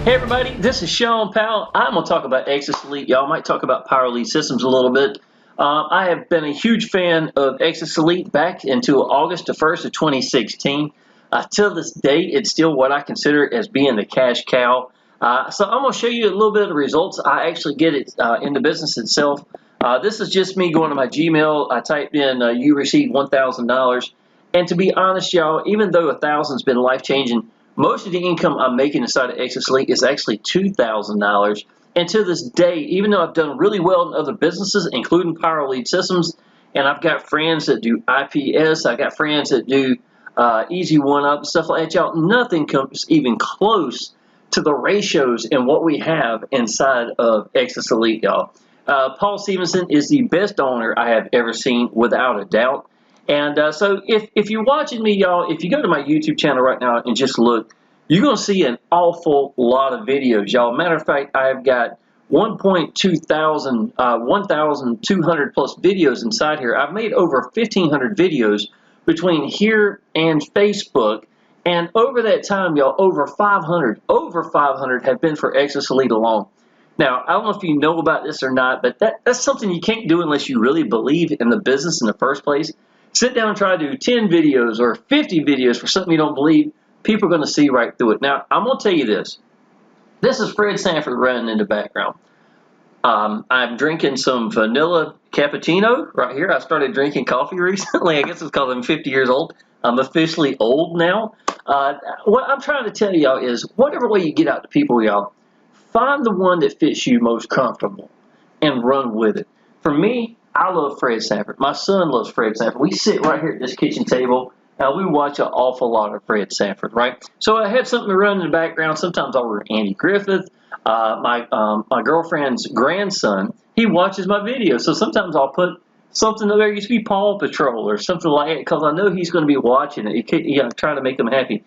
Hey everybody, this is Shawn Powell. I'm going to talk about Exitus Elite. Y'all might talk about Power Lead Systems a little bit. I have been a huge fan of Exitus Elite back into August the 1st of 2016. Till this day, it's still what I consider as being the cash cow. So I'm going to show you a little bit of the results. I actually get it in the business itself. This is just me going to my Gmail. I typed in, you received $1,000. And to be honest, y'all, even though $1,000's been life-changing, most of the income I'm making inside of Exitus Elite is actually $2,000. And to this day, even though I've done really well in other businesses, including Power Lead Systems, and I've got friends that do IPS, I got friends that do Easy One Up, stuff like that, y'all, nothing comes even close to the ratios and what we have inside of Exitus Elite, y'all. Paul Stevenson is the best owner I have ever seen, without a doubt. And so if you're watching me, y'all, if you go to my YouTube channel right now and just look, you're going to see an awful lot of videos, y'all. Matter of fact, I've got 1,200 plus videos inside here. I've made over 1,500 videos between here and Facebook. And over that time, y'all, over 500 have been for Exitus Elite alone. Now, I don't know if you know about this or not, but that's something you can't do unless you really believe in the business in the first place. Sit down and try to do 10 videos or 50 videos for something you don't believe. People are going to see right through it. Now, I'm going to tell you this. This is Fred Sanford running in the background. I'm drinking some vanilla cappuccino right here. I started drinking coffee recently. I guess it's because I'm 50 years old. I'm officially old now. What I'm trying to tell y'all is, whatever way you get out to people, y'all, find the one that fits you most comfortable and run with it. For me, I love Fred Sanford. My son loves Fred Sanford. We sit right here at this kitchen table, and we watch an awful lot of Fred Sanford, right? So I have something to run in the background. Sometimes I'll run Andy Griffith. My girlfriend's grandson, he watches my videos. So sometimes I'll put something there. It used to be Paw Patrol or something like that, because I know he's going to be watching it. I'm trying to make him happy.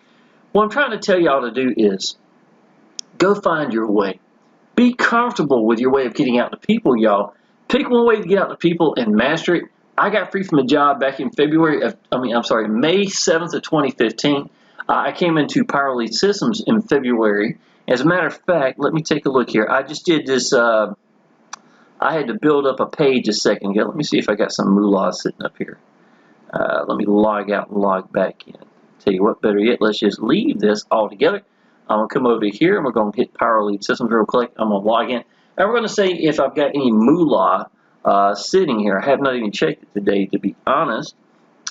What I'm trying to tell y'all to do is go find your way. Be comfortable with your way of getting out to people, y'all. Pick one way to get out to people and master it. I got free from a job back in May 7th of 2015. I came into Power Lead Systems in February. As a matter of fact, let me take a look here. I just did this. I had to build up a page a second ago. Let me see if I got some moolah sitting up here. Let me log out and log back in. Tell you what, better yet, let's just leave this all together. I'm going to come over here and we're going to hit Power Lead Systems real quick. I'm going to log in. And we're going to say if I've got any moolah sitting here. I have not even checked it today, to be honest.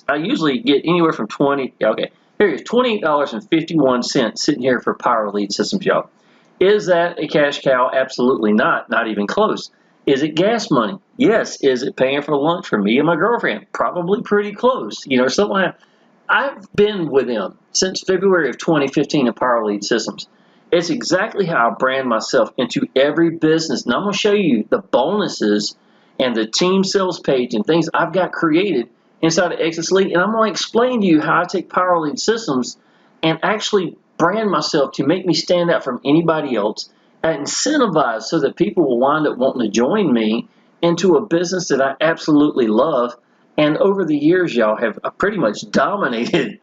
I usually get anywhere from okay, here it is, $28.51 sitting here for Power Lead Systems, y'all. Is that a cash cow? Absolutely not. Not even close. Is it gas money? Yes. Is it paying for lunch for me and my girlfriend? Probably pretty close. You know, something like that. I've been with them since February of 2015 in Power Lead Systems. It's exactly how I brand myself into every business. And I'm going to show you the bonuses and the team sales page and things I've got created inside of Exitus Elite. And I'm going to explain to you how I take Power Lead Systems and actually brand myself to make me stand out from anybody else and incentivize so that people will wind up wanting to join me into a business that I absolutely love. And over the years, y'all, have pretty much dominated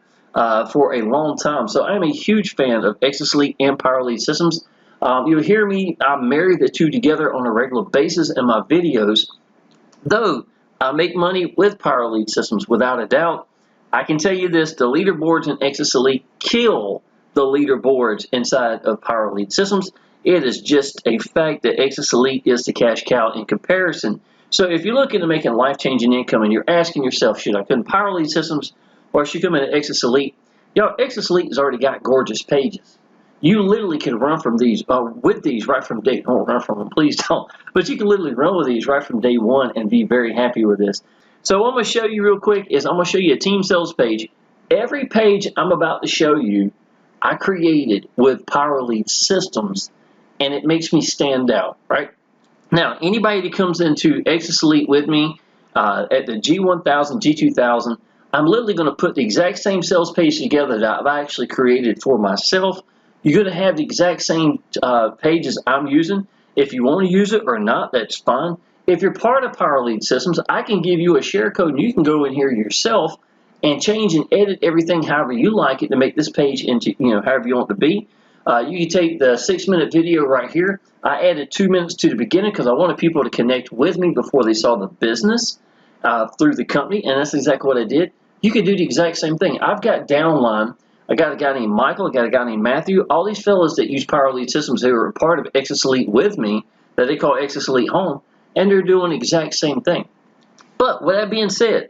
for a long time. So I'm a huge fan of Exitus Elite and Power Lead Systems. You'll hear me, I marry the two together on a regular basis in my videos. Though I make money with Power Lead Systems, without a doubt, I can tell you this, the leaderboards in Exitus Elite kill the leaderboards inside of Power Lead Systems. It is just a fact that Exitus Elite is the cash cow in comparison. So if you're looking to making life-changing income and you're asking yourself, should I come to Power Lead Systems or should I come into Exitus Elite? Y'all, Exitus Elite has already got gorgeous pages. You literally can run from these, with these right from day one. Don't run from them, please don't. But you can literally run with these right from day one and be very happy with this. So what I'm going to show you real quick is I'm going to show you a team sales page. Every page I'm about to show you, I created with Power Lead Systems, and it makes me stand out, right? Now, anybody that comes into Exitus Elite with me at the G1000, G2000, I'm literally going to put the exact same sales page together that I've actually created for myself. You're going to have the exact same pages I'm using. If you want to use it or not, that's fine. If you're part of Power Lead Systems, I can give you a share code and you can go in here yourself and change and edit everything however you like it to make this page into, however you want it to be. You can take the 6-minute video right here. I added 2 minutes to the beginning because I wanted people to connect with me before they saw the business through the company, and that's exactly what I did. You can do the exact same thing. I've got downline. I got a guy named Michael. I got a guy named Matthew. All these fellas that use Power Elite systems, they were a part of Exitus Elite with me that they call Exitus Elite Home, and they're doing the exact same thing. But with that being said,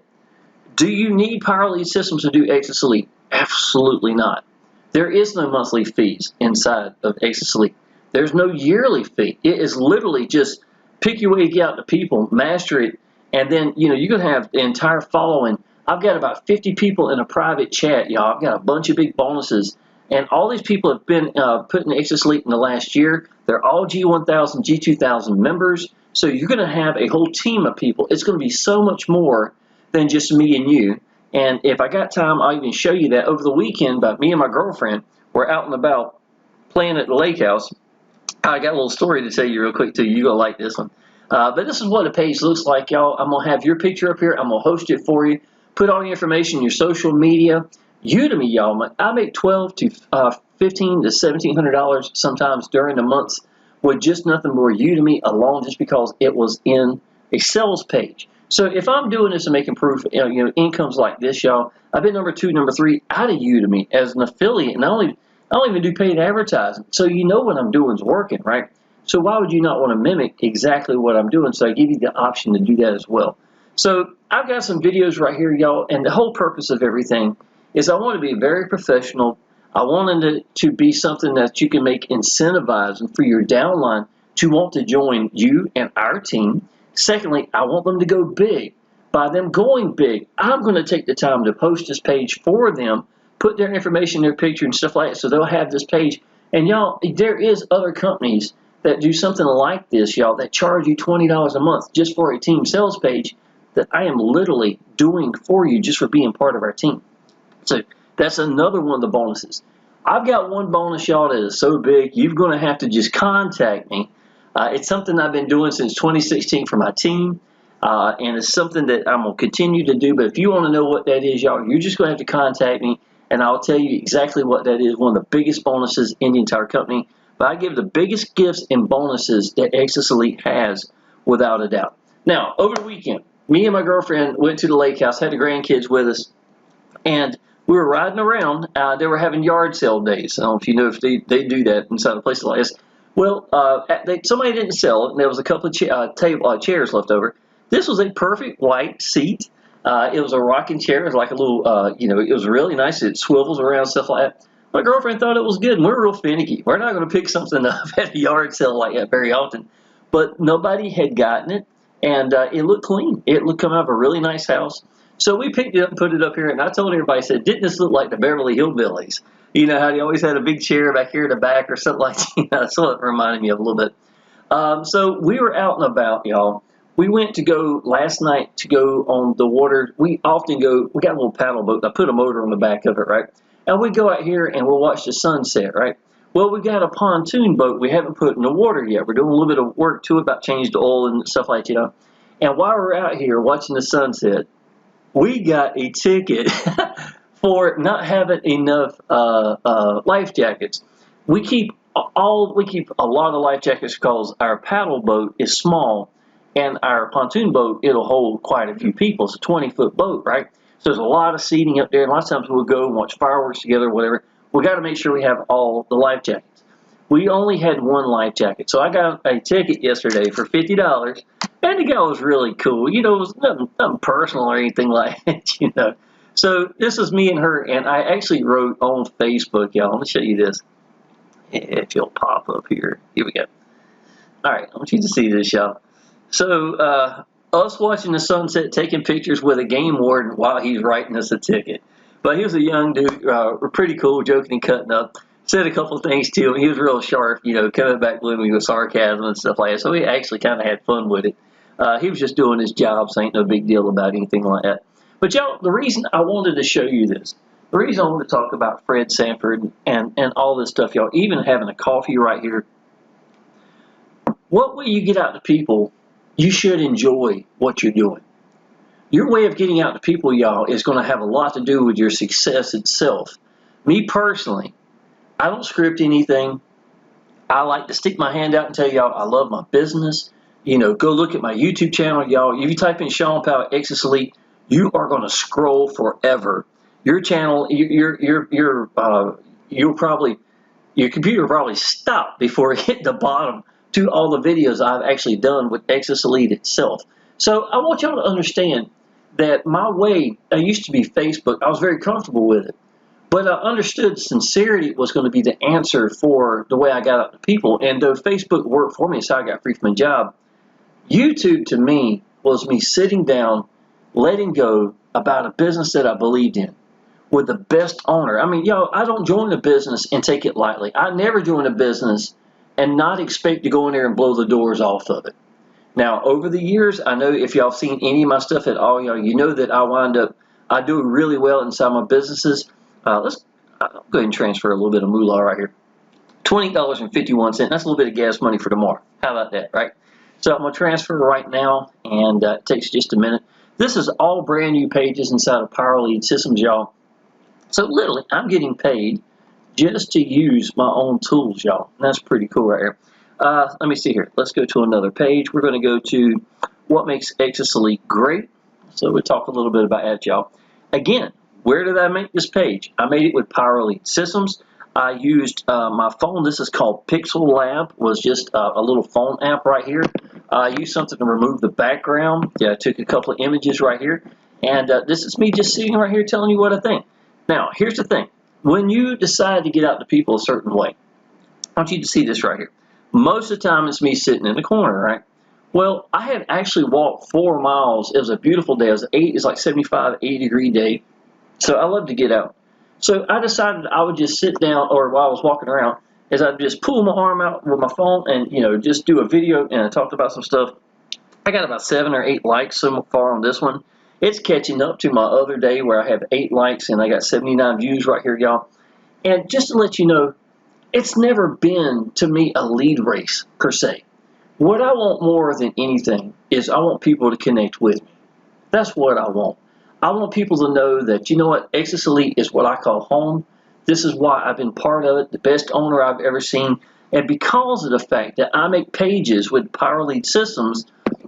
do you need Power Elite systems to do Exitus Elite? Absolutely not. There is no monthly fees inside of Exitus Elite. There's no yearly fee. It is literally just pick your way, get out to people, master it, and then you're going to have the entire following. I've got about 50 people in a private chat, y'all. I've got a bunch of big bonuses, and all these people have been put in Exitus Elite in the last year. They're all G1000, G2000 members, so you're going to have a whole team of people. It's going to be so much more than just me and you. And if I got time, I'll even show you that over the weekend. But me and my girlfriend were out and about playing at the lake house. I got a little story to tell you real quick, too. You're going to like this one. But this is what the page looks like, y'all. I'm going to have your picture up here. I'm going to host it for you. Put all your information in your social media. Udemy, y'all. I make $1,200 to $1,500 to $1,700 sometimes during the months with just nothing more Udemy alone, just because it was in a sales page. So if I'm doing this and making proof, incomes like this, y'all, I've been number 2, number 3 out of Udemy as an affiliate, and I don't even do paid advertising. So you know what I'm doing is working, right? So why would you not want to mimic exactly what I'm doing? So I give you the option to do that as well. So I've got some videos right here, y'all, and the whole purpose of everything is I want to be very professional. I want it to be something that you can make incentivizing for your downline to want to join you and our team. Secondly, I want them to go big. By them going big, I'm going to take the time to post this page for them, put their information, their picture, and stuff like that, so they'll have this page. And y'all, there is other companies that do something like this, y'all, that charge you $20 a month just for a team sales page that I am literally doing for you just for being part of our team. So that's another one of the bonuses. I've got one bonus, y'all, that is so big, you're going to have to just contact me. It's something I've been doing since 2016 for my team, and it's something that I'm going to continue to do. But if you want to know what that is, y'all, you're just going to have to contact me, and I'll tell you exactly what that is. One of the biggest bonuses in the entire company. But I give the biggest gifts and bonuses that Exitus Elite has, without a doubt. Now, over the weekend, me and my girlfriend went to the lake house, had the grandkids with us, and we were riding around. They were having yard sale days. I don't know if you know if they do that inside of places like this. Well, somebody didn't sell it, and there was a couple of chairs left over. This was a perfect white seat. It was a rocking chair. It was like a little, it was really nice. It swivels around, stuff like that. My girlfriend thought it was good, and we're real finicky. We're not going to pick something up at a yard sale like that very often. But nobody had gotten it, and it looked clean. It looked come out of a really nice house. So we picked it up and put it up here, and I told everybody, I said, didn't this look like the Beverly Hillbillies? You know how they always had a big chair back here in the back or something like that? That's what it reminded me of a little bit. So we were out and about, y'all. We went to go last night to go on the water. We often go, we got a little paddle boat. I put a motor on the back of it, right? And we go out here and we'll watch the sunset, right? Well, we got a pontoon boat we haven't put in the water yet. We're doing a little bit of work to it, about changed the oil and stuff like that, And while we're out here watching the sunset, we got a ticket for not having enough life jackets. We keep a lot of life jackets because our paddle boat is small, and our pontoon boat, it'll hold quite a few people. It's a 20-foot boat, right? So there's a lot of seating up there, and a lot of times we'll go and watch fireworks together or whatever. We got to make sure we have all the life jackets. We only had one life jacket, so I got a ticket yesterday for $50, and the guy was really cool. It was nothing personal or anything like that, So this is me and her, and I actually wrote on Facebook, y'all. Let me show you this. If you'll pop up here. Here we go. All right, I want you to see this, y'all. So us watching the sunset, taking pictures with a game warden while he's writing us a ticket. But he was a young dude, pretty cool, joking and cutting up. Said a couple of things to him. He was real sharp, coming back gloomy with sarcasm and stuff like that. So we actually kind of had fun with it. He was just doing his job, so ain't no big deal about anything like that. But y'all, the reason I wanted to show you this, the reason I want to talk about Fred Sanford and all this stuff, y'all, even having a coffee right here, what way you get out to people, you should enjoy what you're doing. Your way of getting out to people, y'all, is going to have a lot to do with your success itself. Me personally, I don't script anything. I like to stick my hand out and tell y'all I love my business. You know, go look at my YouTube channel, y'all. If you type in Shawn Powell Exitus Elite, you are going to scroll forever. Your channel, you'll probably, your computer will probably stop before it hit the bottom to all the videos I've actually done with Exitus Elite itself. So I want y'all to understand that my way, I used to be Facebook. I was very comfortable with it. But I understood sincerity was going to be the answer for the way I got out to people. And though Facebook worked for me, so I got free from my job, YouTube to me was me sitting down, letting go about a business that I believed in with the best owner. I mean, yo, I don't join a business and take it lightly. I never join a business and not expect to go in there and blow the doors off of it. Now, over the years, I know if y'all seen any of my stuff at all, y'all, you know that I do really well inside my businesses. I'll go ahead and transfer a little bit of moolah right here. $20.51. That's a little bit of gas money for tomorrow. How about that, right? So I'm going to transfer right now, and it takes just a minute. This is all brand new pages inside of Power Lead Systems, y'all. So literally, I'm getting paid just to use my own tools, y'all. That's pretty cool right here. Let me see here. Let's go to another page. We're going to go to what makes Exitus Elite great. So we'll talk a little bit about that, y'all. Again, where did I make this page? I made it with Power Lead Systems. I used my phone. This is called Pixel Lab. Was just a little phone app right here. I used something to remove the background. Yeah, I took a couple of images right here. And this is me just sitting right here telling you what I think. Now, here's the thing. When you decide to get out to people a certain way, I want you to see this right here. Most of the time, it's me sitting in the corner, right? Well, I had actually walked 4 miles. It was a beautiful day. It was like 75, 80-degree day. So I love to get out. So I decided I would just sit down, or while I was walking around, is I'd just pull my arm out with my phone and, you know, just do a video, and I talked about some stuff. I got about 7 or 8 likes so far on this one. It's catching up to my other day where I have 8 likes and I got 79 views right here, y'all. And just to let you know, it's never been, to me, a lead race, per se. What I want more than anything is I want people to connect with me. That's what I want. I want people to know that, you know what, Exitus Elite is what I call home. This is why I've been part of it, the best owner I've ever seen. And because of the fact that I make pages with Power Lead Systems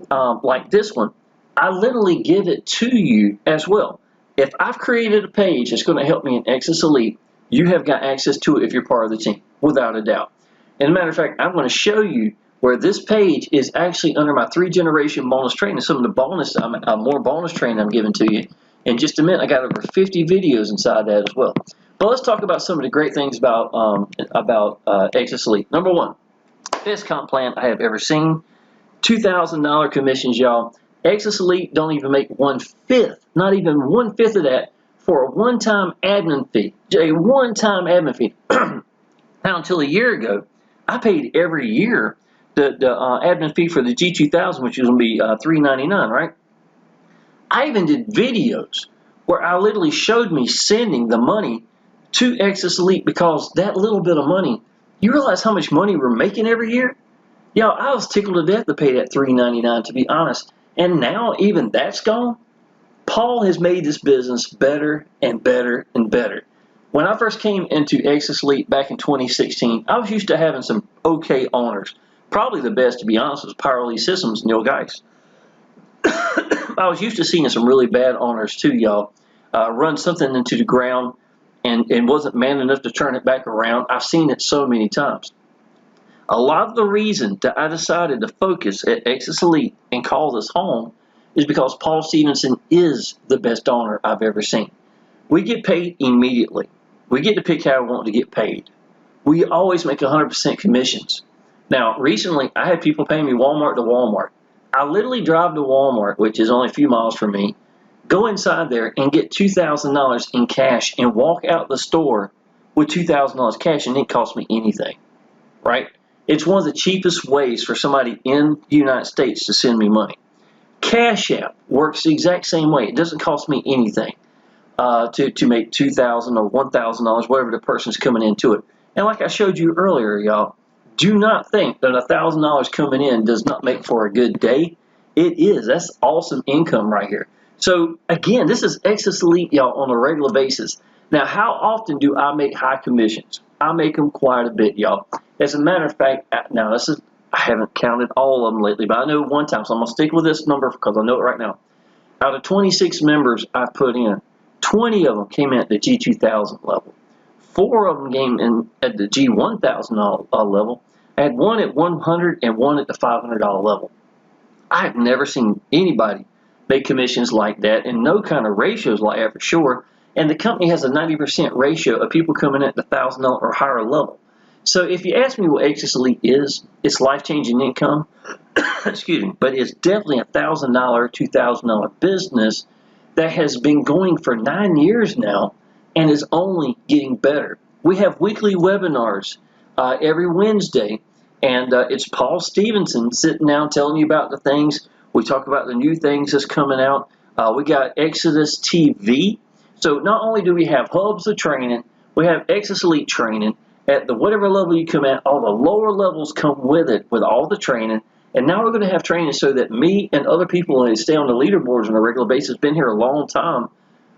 like this one, I literally give it to you as well. If I've created a page that's going to help me in Exitus Elite, you have got access to it if you're part of the team, without a doubt. And as a matter of fact, I'm going to show you where this page is actually under my 3-generation bonus training. Some of the bonus, more bonus training I'm giving to you. In just a minute, I got over 50 videos inside that as well. But let's talk about some of the great things about Exitus Elite. Number 1, best comp plan I have ever seen. $2,000 commissions, y'all. Exitus Elite don't even make 1/5, not even 1/5 of that for a one-time admin fee. A one-time admin fee. Now, until a year ago, I paid every year the admin fee for the G2000, which was going to be $3.99, right? I even did videos where I literally showed me sending the money to Exitus Elite because that little bit of money, you realize how much money we're making every year? Yo, I was tickled to death to pay that $3.99, to be honest. And now even that's gone. Paul has made this business better and better and better. When I first came into Exitus Elite back in 2016, I was used to having some okay owners. Probably the best, to be honest, was Power Lead Systems, Neil Geist. I was used to seeing some really bad owners too, y'all. Run something into the ground and wasn't man enough to turn it back around. I've seen it so many times. A lot of the reason that I decided to focus at Exitus Elite and call this home is because Paul Stevenson is the best owner I've ever seen. We get paid immediately. We get to pick how we want to get paid. We always make 100% commissions. Now, recently, I had people paying me Walmart to Walmart. I literally drive to Walmart, which is only a few miles from me, go inside there and get $2,000 in cash and walk out the store with $2,000 cash, and it didn't cost me anything, right? It's one of the cheapest ways for somebody in the United States to send me money. Cash App works the exact same way. It doesn't cost me anything to make $2,000 or $1,000, whatever the person's coming into it. And like I showed you earlier, y'all, do not think that $1,000 coming in does not make for a good day. It is. That's awesome income right here. So again, this is Exitus Elite, y'all, on a regular basis. Now, how often do I make high commissions? I make them quite a bit, y'all. As a matter of fact, now I haven't counted all of them lately, but I know one time, so I'm going to stick with this number because I know it right now. Out of 26 members I've put in, 20 of them came in at the G2000 level. 4 of them came in at the G1000 level. I had 1 at 100 and 1 at the $500 level. I have never seen anybody make commissions like that, and no kind of ratios like that for sure. And the company has a 90% ratio of people coming at the $1,000 or higher level. So if you ask me what Exitus Elite is, it's life-changing income. Excuse me, but it's definitely a $1,000, $2,000 business that has been going for 9 years now and is only getting better. We have weekly webinars every Wednesday, and it's Paul Stevenson sitting down telling you about the things. We talk about the new things that's coming out. We got Exitus TV. So not only do we have hubs of training, we have Exitus Elite training. At the whatever level you come at, all the lower levels come with it, with all the training. And now we're going to have training so that me and other people who stay on the leaderboards on a regular basis, been here a long time,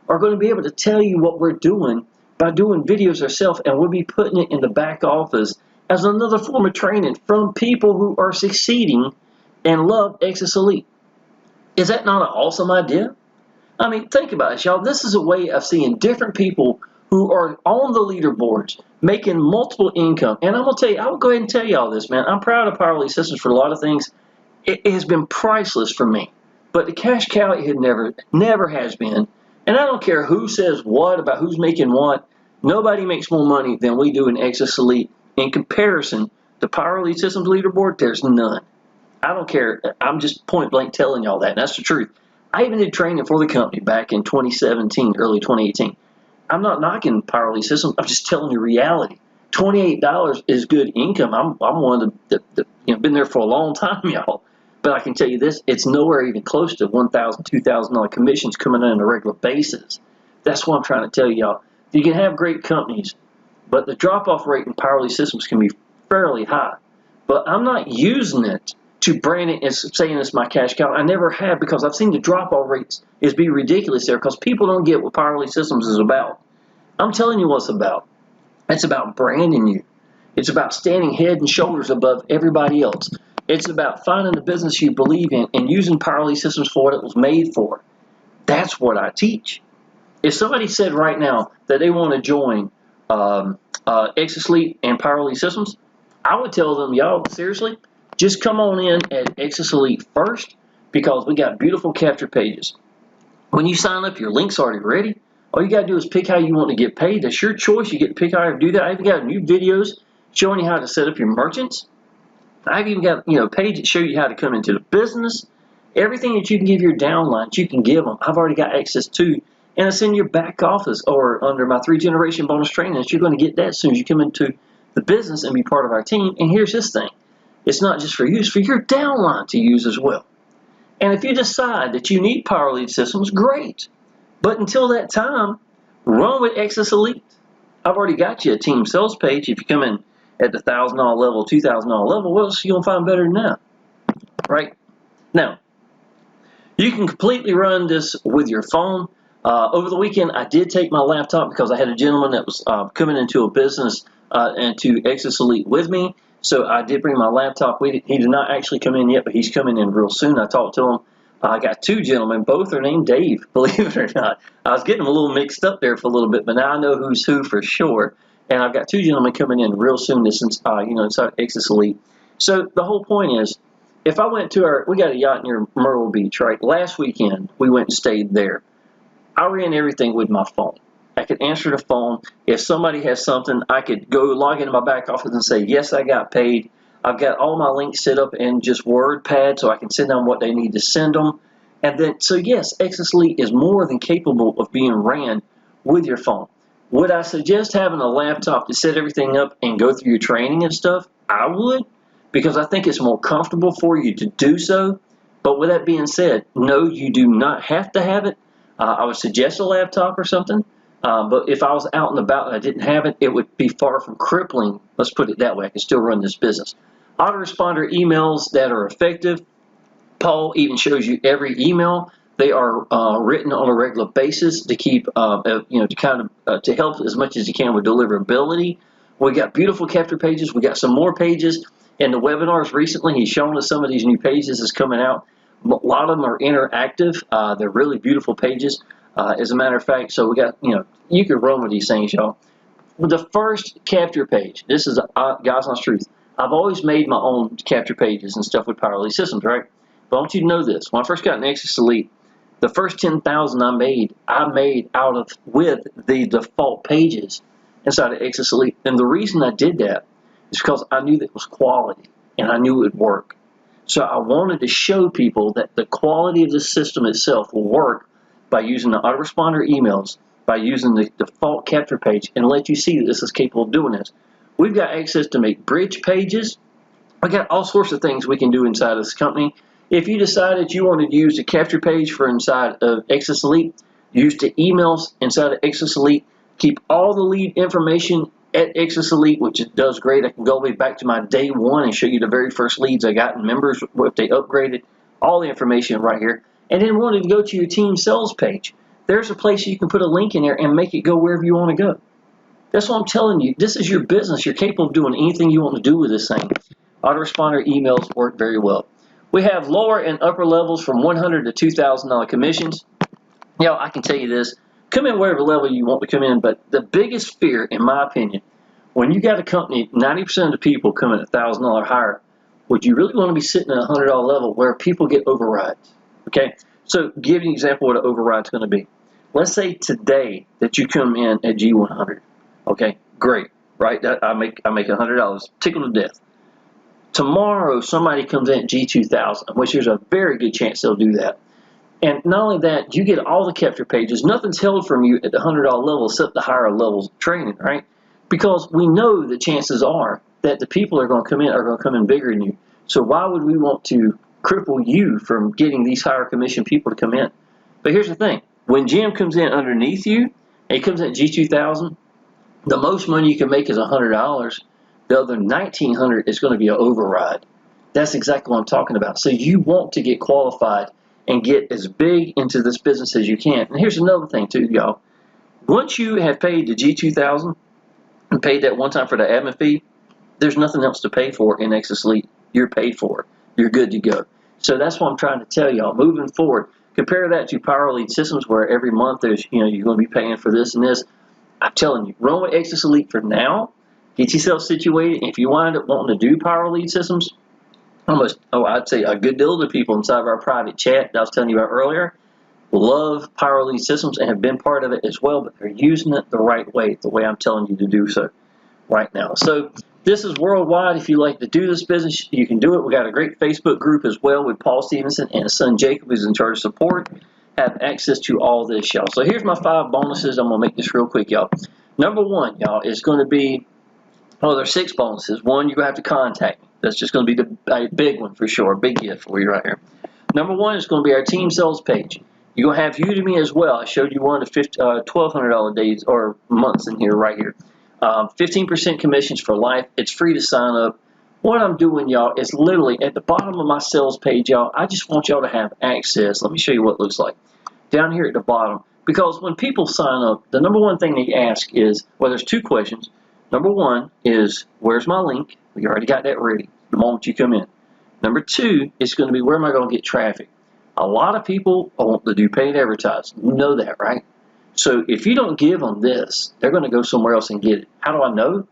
are going to be able to tell you what we're doing by doing videos ourselves, and we'll be putting it in the back office as another form of training from people who are succeeding and love Exitus Elite. Is that not an awesome idea? I mean, think about it, y'all. This is a way of seeing different people who are on the leaderboards making multiple income. And I'm going to tell you, I will go ahead and tell you all this, man. I'm proud of Powell Systems for a lot of things. It has been priceless for me. But the cash cow, it had never has been. And I don't care who says what about who's making what. Nobody makes more money than we do in Exitus Elite. In comparison to Power Systems leaderboard, there's none. I don't care. I'm just point blank telling y'all that. And that's the truth. I even did training for the company back in 2017, early 2018. I'm not knocking Power Systems. I'm just telling you reality. $28 is good income. I'm one of the been there for a long time, y'all. But I can tell you this, it's nowhere even close to $1,000, $2,000 commissions coming in on a regular basis. That's what I'm trying to tell y'all. You can have great companies, but the drop-off rate in Power Systems can be fairly high. But I'm not using it to brand it as saying it's my cash cow. I never have, because I've seen the drop-off rates is be ridiculous there, because people don't get what Power Systems is about. I'm telling you what it's about. It's about branding you. It's about standing head and shoulders above everybody else. It's about finding the business you believe in and using Power Systems for what it was made for. That's what I teach. If somebody said right now that they want to join Exitus Elite and Power Systems, I would tell them, y'all, seriously, just come on in at Exitus Elite first, because we got beautiful capture pages. When you sign up, your link's already ready. All you got to do is pick how you want to get paid. That's your choice. You get to pick how to do that. I've even got new videos showing you how to set up your merchants. I've even got a page that shows you how to come into the business. Everything that you can give your downlines, you can give them. I've already got access to, and it's in your back office or under my 3-generation bonus training that you're going to get that as soon as you come into the business and be part of our team. And here's this thing. It's not just for you, it's for your downline to use as well. And if you decide that you need Power Lead Systems, great. But until that time, run with Exitus Elite. I've already got you a team sales page. If you come in at the $1,000 level, $2,000 level, what else are you going to find better than that? Right? Now, you can completely run this with your phone. Over the weekend, I did take my laptop because I had a gentleman that was coming into a business and to Exitus Elite with me. So I did bring my laptop with it. He did not actually come in yet, but he's coming in real soon. I talked to him. I got 2 gentlemen. Both are named Dave, believe it or not. I was getting a little mixed up there for a little bit, but now I know who's who for sure. And I've got 2 gentlemen coming in real soon inside Exitus Elite. So the whole point is, if I went to we got a yacht near Myrtle Beach, right? Last weekend, we went and stayed there. I ran everything with my phone. I could answer the phone. If somebody has something, I could go log into my back office and say, yes, I got paid. I've got all my links set up in just WordPad so I can send them what they need to send them. And then, so yes, Exitus Elite is more than capable of being ran with your phone. Would I suggest having a laptop to set everything up and go through your training and stuff? I would, because I think it's more comfortable for you to do so. But with that being said, no, you do not have to have it. I would suggest a laptop or something. But if I was out and about and I didn't have it, it would be far from crippling. Let's put it that way. I can still run this business. Autoresponder emails that are effective. Paul even shows you every email. They are written on a regular basis to keep, to help as much as you can with deliverability. We got beautiful capture pages. We got some more pages in the webinars recently. He's shown us some of these new pages that's coming out. A lot of them are interactive. They're really beautiful pages, as a matter of fact. So we got, you can run with these things, y'all. The first capture page, this is God's honest truth. I've always made my own capture pages and stuff with Power Elite Systems, right? But I want you to know this. When I first got in Exitus Elite, the first 10,000 I made with the default pages inside of Exitus Elite. And the reason I did that is because I knew that it was quality and I knew it would work. So I wanted to show people that the quality of the system itself will work by using the autoresponder emails, by using the default capture page, and let you see that this is capable of doing this. We've got access to make bridge pages. We got all sorts of things we can do inside of this company. If you decided you wanted to use the capture page for inside of Exitus Elite, use the emails inside of Exitus Elite, keep all the lead information at Exitus Elite, which it does great. I can go way back to my day one and show you the very first leads I got in members, if they upgraded, all the information right here. And then wanted to go to your team sales page. There's a place you can put a link in there and make it go wherever you want to go. That's what I'm telling you. This is your business. You're capable of doing anything you want to do with this thing. Autoresponder emails work very well. We have lower and upper levels from $100 to $2,000 commissions. I can tell you this. Come in whatever level you want to come in, but the biggest fear, in my opinion, when you got a company, 90% of the people come in at $1,000 higher, would you really want to be sitting at a $100 level where people get overrides? Okay, so give you an example of what an override is going to be. Let's say today that you come in at G100. Okay, great, right? I make $100, tickled to death. Tomorrow, somebody comes in at G2000, which there's a very good chance they'll do that. And not only that, you get all the capture pages. Nothing's held from you at the $100 level except the higher levels of training, right? Because we know the chances are that the people are going to come in bigger than you. So why would we want to cripple you from getting these higher commission people to come in? But here's the thing. When Jim comes in underneath you, and he comes in at G2000, the most money you can make is $100. The other $1,900 is going to be an override. That's exactly what I'm talking about. So you want to get qualified and get as big into this business as you can. And here's another thing too, y'all. Once you have paid the G2000 and paid that one time for the admin fee, there's nothing else to pay for in Exitus Elite. You're paid for it. You're good to go. So that's what I'm trying to tell y'all. Moving forward, compare that to Power Elite Systems, where every month there's, you're going to be paying for this and this. I'm telling you, run with Exitus Elite for now. Get yourself situated. If you wind up wanting to do Power Elite Systems, I'd say a good deal of the people inside of our private chat that I was telling you about earlier love Power Elite Systems and have been part of it as well, but they're using it the right way, the way I'm telling you to do so right now. So this is worldwide. If you like to do this business, you can do it. We got a great Facebook group as well with Paul Stevenson and his son Jacob, who's in charge of support, have access to all this, y'all. So here's my 5 bonuses. I'm going to make this real quick, y'all. Number 1, y'all, is going to be, there's 6 bonuses. 1, you're going to have to contact me. That's just going to be the big one for sure, big gift for you right here. Number 1 is going to be our team sales page. You're going to have Udemy as well. I showed you one of the $1,200 days or months in here right here. 15% commissions for life. It's free to sign up. What I'm doing, y'all, is literally at the bottom of my sales page, y'all, I just want y'all to have access. Let me show you what it looks like. Down here at the bottom, because when people sign up, the number 1 thing they ask is, well, there's 2 questions. Number 1 is, where's my link? We already got that ready the moment you come in. Number 2 is going to be, where am I going to get traffic? A lot of people want to do paid advertising. You know that, right? So if you don't give them this, they're going to go somewhere else and get it. How do I know?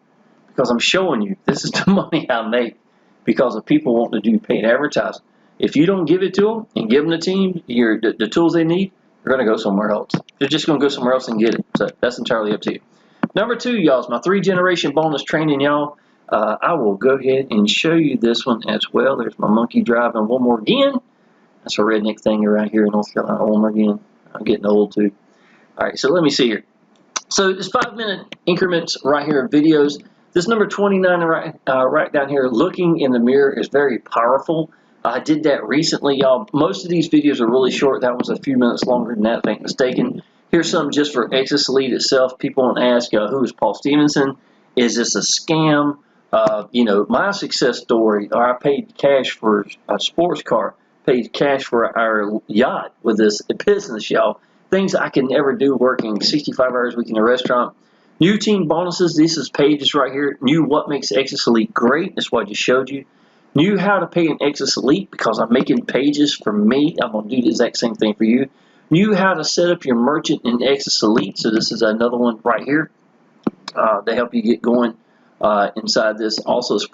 Because I'm showing you this is the money I make because of people wanting to do paid advertising. If you don't give it to them and give them the team the tools they need, they're going to go somewhere else. They're just going to go somewhere else and get it. So that's entirely up to you. Number 2, y'all, is my 3-generation bonus training, y'all. I will go ahead and show you this one as well. There's my monkey driving one more again. That's a redneck thing around here in North Carolina. One more again. I'm getting old too. All right, so let me see here. So it's 5-minute increments right here of videos. This number 29 right down here, looking in the mirror, is very powerful. I did that recently, y'all. Most of these videos are really short. That one's a few minutes longer than that, if I'm not mistaken. Here's some just for Exitus Elite itself. People want to ask, who is Paul Stevenson? Is this a scam? My success story, or I paid cash for a sports car, paid cash for our yacht with this business, y'all. Things I can never do working 65 hours a week in a restaurant. New team bonuses, this is pages right here. New what makes Exitus Elite great, that's what I just showed you. New how to pay an Exitus Elite, because I'm making pages for me. I'm going to do the exact same thing for you. New how to set up your merchant in Exitus Elite, so this is another one right here to help you get going inside this. Also, it's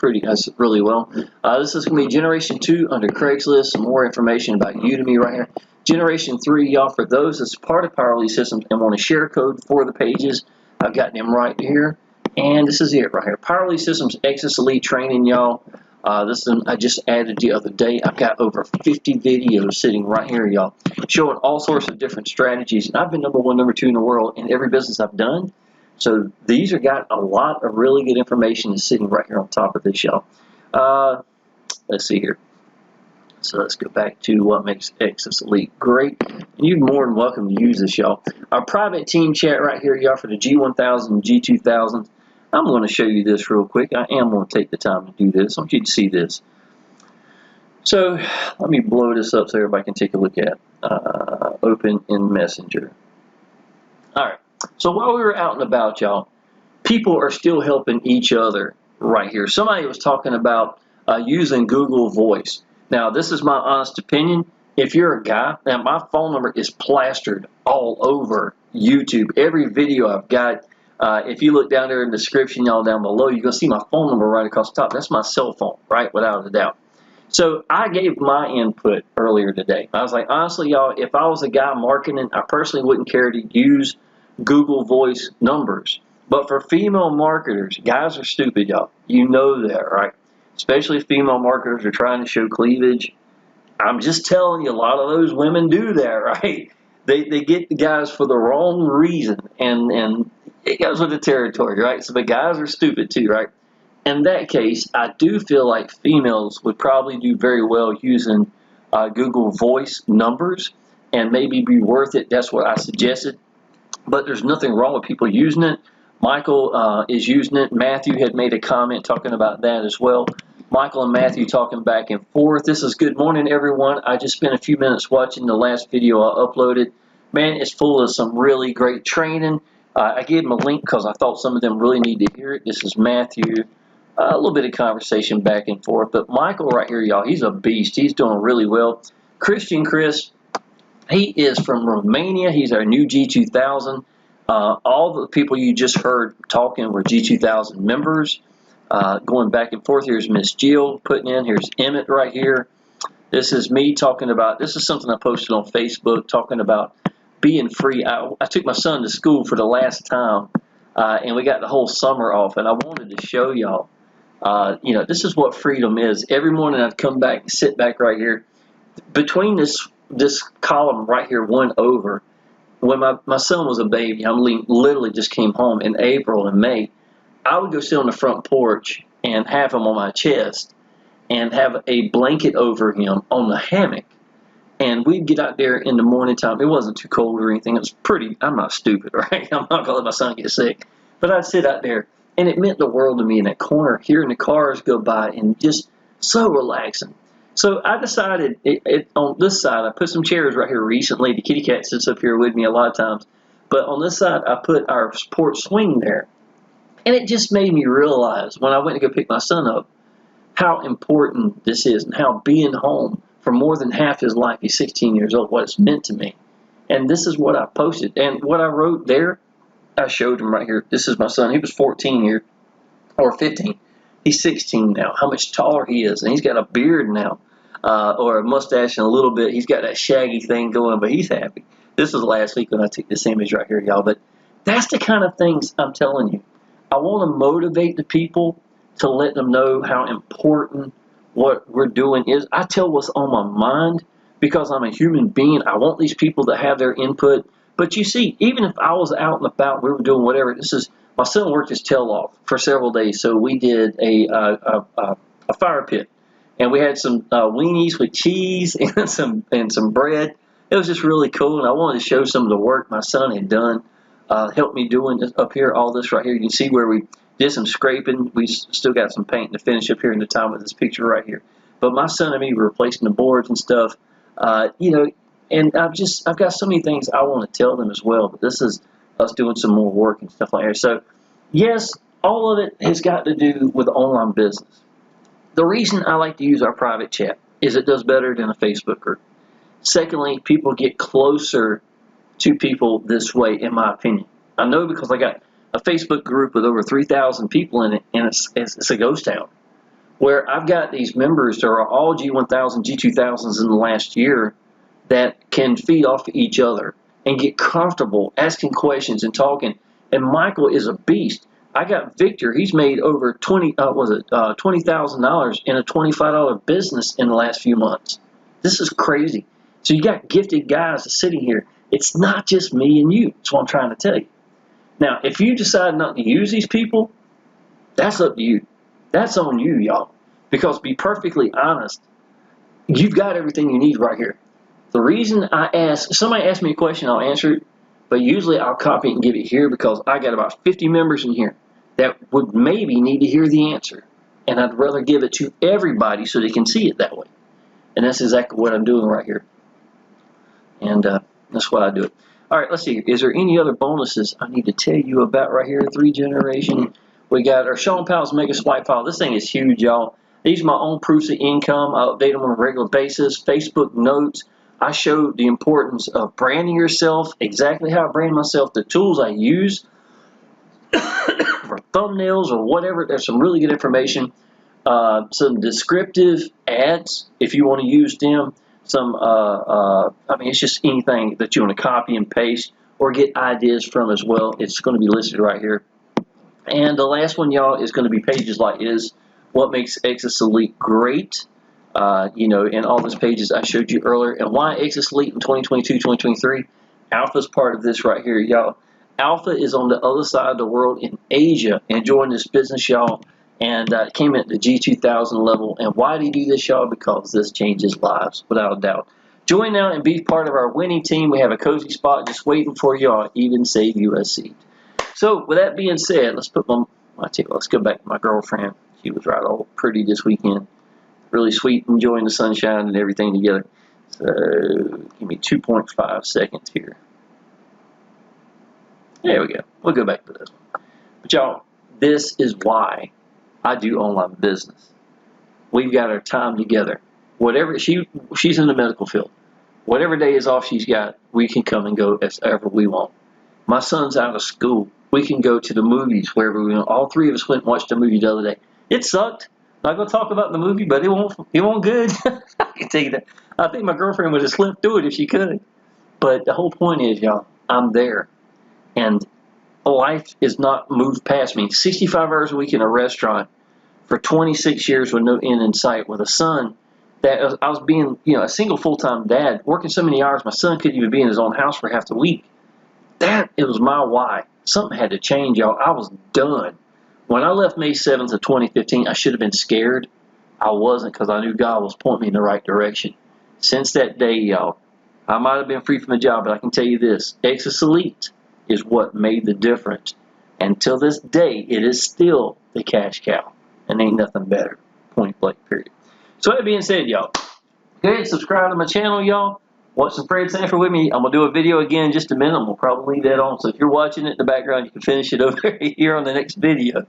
really well. This is going to be Generation 2 under Craigslist. Some more information about Udemy right here. Generation 3, y'all, for those that's part of Powell Elite Systems and want to share code for the pages, I've got them right here. And this is it right here. Powell Elite Systems Exitus Elite training, y'all. This is I just added the other day. I've got over 50 videos sitting right here, y'all, showing all sorts of different strategies. And I've been number 1, number 2 in the world in every business I've done. So these are got a lot of really good information is sitting right here on top of this, y'all. Let's see here. So let's go back to what makes Exitus Elite great. And you're more than welcome to use this, y'all. Our private team chat right here, y'all, for the G1000 and G2000. I'm going to show you this real quick. I am going to take the time to do this. I want you to see this. So let me blow this up so everybody can take a look at open in Messenger. All right. So while we were out and about, y'all, people are still helping each other right here. Somebody was talking about using Google Voice. Now, this is my honest opinion. If you're a guy, now my phone number is plastered all over YouTube. Every video I've got, if you look down there in the description, y'all, down below, you're going to see my phone number right across the top. That's my cell phone, right, without a doubt. So I gave my input earlier today. I was like, honestly, y'all, if I was a guy marketing, I personally wouldn't care to use Google Voice numbers. But for female marketers, guys are stupid, y'all. You know that, right? Especially if female marketers are trying to show cleavage. I'm just telling you, a lot of those women do that, right? They get the guys for the wrong reason, and it goes with the territory, right? So the guys are stupid too, right? In that case, I do feel like females would probably do very well using Google Voice numbers and maybe be worth it. That's what I suggested. But there's nothing wrong with people using it. Michael is using it. Matthew had made a comment talking about that as well. Michael and Matthew talking back and forth. This is good morning, everyone. I just spent a few minutes watching the last video I uploaded. Man, it's full of some really great training. I gave them a link because I thought some of them really need to hear it. This is Matthew. A little bit of conversation back and forth. But Michael right here, y'all, he's a beast. He's doing really well. Christian Chris, he is from Romania. He's our new G2000. All the people you just heard talking were G2000 members. Going back and forth, here's Miss Jill putting in. Here's Emmett right here. This is me talking about, this is something I posted on Facebook, talking about being free. I took my son to school for the last time, and we got the whole summer off, and I wanted to show y'all, you know, this is what freedom is. Every morning I'd come back and sit back right here. Between this column right here, one over, when my son was a baby, I literally just came home in April and May, I would go sit on the front porch and have him on my chest and have a blanket over him on the hammock. And we'd get out there in the morning time. It wasn't too cold or anything. It was pretty, I'm not stupid, right? I'm not going to let my son get sick. But I'd sit out there, and it meant the world to me in that corner, hearing the cars go by, and just so relaxing. So I decided on this side, I put some chairs right here recently. The kitty cat sits up here with me a lot of times. But on this side, I put our porch swing there. And it just made me realize when I went to go pick my son up how important this is and how being home for more than half his life, he's 16 years old, what it's meant to me. And this is what I posted. And what I wrote there, I showed him right here. This is my son. He was 14 here, or 15. He's 16 now. How much taller he is. And he's got a beard now, or a mustache and a little bit. He's got that shaggy thing going, but he's happy. This was last week when I took this image right here, y'all. But that's the kind of things I'm telling you. I want to motivate the people to let them know how important what we're doing is. I tell what's on my mind because I'm a human being. I want these people to have their input. But you see, even if I was out and about, we were doing whatever. My son worked his tail off for several days, so we did a fire pit, and we had some weenies with cheese and some bread. It was just really cool, and I wanted to show some of the work my son had done. Helped me doing this up here, all this right here. You can see where we did some scraping. We still got some paint to finish up here in the time with this picture right here. But my son and me were replacing the boards and stuff, you know, and I've got so many things I want to tell them as well. But this is us doing some more work and stuff like that. So Yes, all of it has got to do with online business. The reason I like to use our private chat is it does better than a Facebook group. Secondly, people get closer to people this way, in my opinion. I know because I got a Facebook group with over 3,000 people in it, and it's a ghost town, where I've got these members that are all G1000, G2000s in the last year that can feed off each other and get comfortable asking questions and talking. And Michael is a beast. I got Victor. He's made over $20,000 in a $25 business in the last few months. This is crazy. So you got gifted guys sitting here. It's not just me and you. That's what I'm trying to tell you. Now, if you decide not to use these people, that's up to you. That's on you, y'all. Because to be perfectly honest, you've got everything you need right here. The reason somebody asks me a question, I'll answer it, but usually I'll copy it and give it here because I got about 50 members in here that would maybe need to hear the answer. And I'd rather give it to everybody so they can see it that way. And that's exactly what I'm doing right here. And that's why I do it. All right, let's see. Is there any other bonuses I need to tell you about right here? 3 generation. We got our Shawn Powell's Mega Swipe File. This thing is huge, y'all. These are my own proofs of income. I update them on a regular basis. Facebook notes. I show the importance of branding yourself, exactly how I brand myself, the tools I use for thumbnails or whatever. There's some really good information. Some descriptive ads, if you want to use them. I mean, it's just anything that you want to copy and paste or get ideas from as well. It's going to be listed right here. And the last one, y'all, is going to be pages like what makes Exitus Elite great. You know, in all those pages I showed you earlier. And why Exitus Elite in 2022, 2023? Alpha's part of this right here, y'all. Alpha is on the other side of the world in Asia enjoying this business, y'all. And came at the G2000 level. And why do you do this, y'all? Because this changes lives, without a doubt. Join now and be part of our winning team. We have a cozy spot just waiting for you on Even Save you a seat. So, with that being said, let's go back to my girlfriend. She was right all pretty this weekend. Really sweet, enjoying the sunshine and everything together. So, give me 2.5 seconds here. There we go. We'll go back to this one. But y'all, this is why I do online business. We've got our time together. Whatever she's in the medical field. Whatever day is off she's got, we can come and go as ever we want. My son's out of school. We can go to the movies wherever we want. All 3 of us went and watched a movie the other day. It sucked. Not gonna talk about the movie, but it won't good. I can tell you that. I think my girlfriend would have slipped through it if she could. But the whole point is, y'all, I'm there, and life is not moved past me. 65 hours a week in a restaurant for 26 years with no end in sight, with a son that I was being, a single full-time dad, working so many hours, my son couldn't even be in his own house for half the week. It was my why. Something had to change, y'all. I was done. When I left May 7th of 2015, I should have been scared. I wasn't, because I knew God was pointing me in the right direction. Since that day, y'all, I might have been free from a job, but I can tell you this. Exitus Elite is what made the difference. And till this day, it is still the cash cow. And ain't nothing better. Point blank, period. So that being said, y'all, go ahead and subscribe to my channel, y'all. Watch some Fred Sanford with me. I'm going to do a video again in just a minute. I'm going to probably leave that on. So if you're watching it in the background, you can finish it over here on the next video.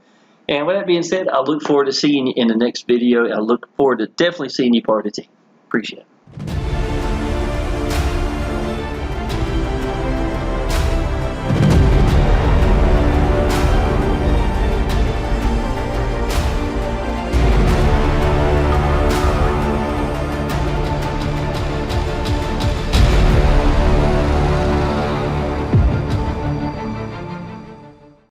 And with that being said, I look forward to seeing you in the next video. I look forward to definitely seeing you part of the team. Appreciate it.